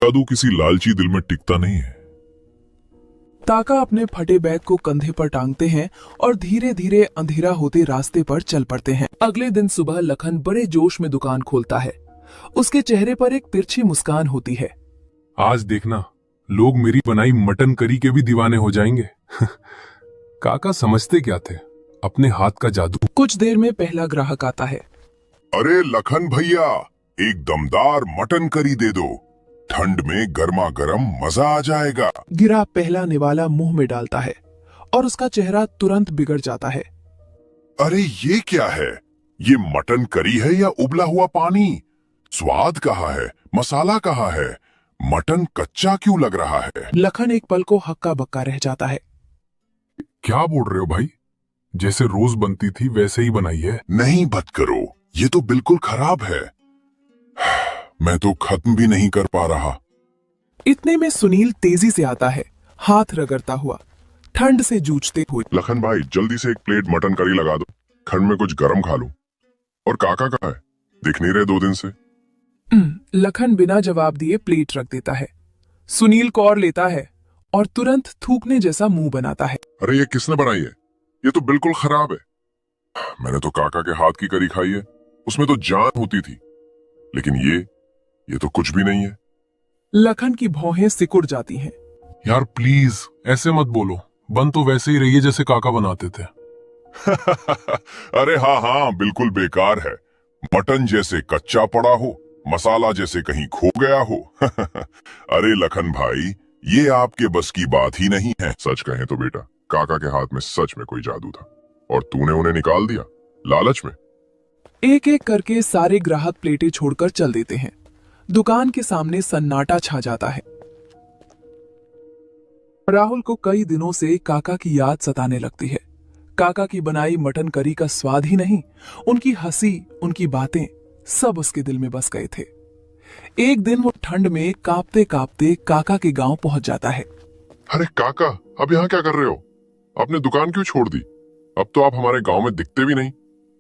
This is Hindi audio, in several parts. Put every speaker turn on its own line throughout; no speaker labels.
जादू किसी लालची दिल में टिकता नहीं है।
काका अपने फटे बैग को कंधे पर टांगते हैं और धीरे धीरे अंधेरा होते रास्ते पर चल पड़ते हैं। अगले दिन सुबह लखन बड़े जोश में दुकान खोलता है। उसके चेहरे पर एक तिरछी मुस्कान होती है।
आज देखना, लोग मेरी बनाई मटन करी के भी दीवाने हो जाएंगे। काका समझते क्या थे, अपने हाथ का जादू।
कुछ देर में पहला ग्राहक आता है।
अरे लखन भैया, एक दमदार मटन करी दे दो, ठंड में गर्मा गर्म मजा आ जाएगा।
गिरा पहला निवाला मुंह में डालता है और उसका चेहरा तुरंत बिगड़ जाता है।
अरे ये क्या है? ये मटन करी है या उबला हुआ पानी? स्वाद कहाँ है, मसाला कहाँ है? मटन कच्चा क्यों लग रहा है?
लखन एक पल को हक्का बक्का रह जाता है।
क्या बोल रहे हो भाई? जैसे रोज बनती थी वैसे ही बनाई है।
नहीं मत करो, ये तो बिल्कुल खराब है। मैं तो खत्म भी नहीं कर पा रहा।
इतने में सुनील तेजी से आता है, हाथ रगड़ता हुआ, ठंड से जूझते हुए।
लखन भाई, जल्दी से एक प्लेट मटन करी लगा दो, ठंड में कुछ गरम खा लूं। और काका कहाँ है? दिख नहीं रहे 2 दिन से।
लखन बिना जवाब दिए प्लेट रख देता है। सुनील कौर लेता है और तुरंत थूकने जैसा मुंह बनाता है।
अरे ये किसने बनाई है? ये तो बिल्कुल खराब है। मैंने तो काका के हाथ की करी खाई है, उसमें तो जान होती थी। लेकिन ये तो कुछ भी नहीं है।
लखन की भौहें सिकुड़ जाती हैं।
यार प्लीज ऐसे मत बोलो, बन तो वैसे ही रही है जैसे काका बनाते थे।
अरे हाँ हाँ, बिल्कुल बेकार है। मटन जैसे कच्चा पड़ा हो, मसाला जैसे कहीं खो गया हो। अरे लखन भाई, ये आपके बस की बात ही नहीं है। सच कहें तो बेटा, काका के हाथ में सच में कोई जादू था और तूने उन्हें निकाल दिया लालच में।
एक एक करके सारे ग्राहक प्लेटें छोड़कर चल देते हैं। दुकान के सामने सन्नाटा छा जाता है। राहुल को कई दिनों से काका की याद सताने लगती है। काका की बनाई मटन करी का स्वाद ही नहीं, उनकी हंसी, उनकी बातें, सब उसके दिल में बस गए थे। एक दिन वो ठंड में कांपते कांपते काका के गांव पहुंच जाता है।
अरे काका, अब यहाँ क्या कर रहे हो? आपने दुकान क्यों छोड़ दी? अब तो आप हमारे गांव में दिखते भी नहीं।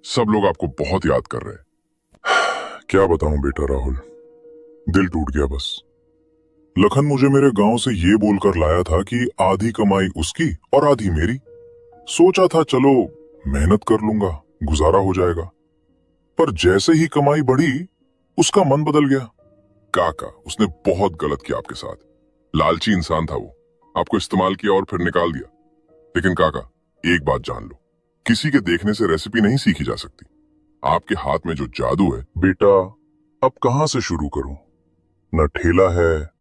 सब लोग आपको बहुत याद कर रहे हैं। क्या बताऊं बेटा राहुल, दिल टूट गया बस। लखन मुझे मेरे गांव से ये बोलकर लाया था कि आधी कमाई उसकी और आधी मेरी। सोचा था चलो मेहनत कर लूंगा, गुजारा हो जाएगा। पर जैसे ही कमाई बढ़ी, उसका मन बदल गया। काका, उसने बहुत गलत किया आपके साथ। लालची इंसान था वो, आपको इस्तेमाल किया और फिर निकाल दिया। लेकिन काका, एक बात जान लो, किसी के देखने से रेसिपी नहीं सीखी जा सकती। आपके हाथ में जो जादू है बेटा, अब कहां से शुरू करूं? न ठेला है,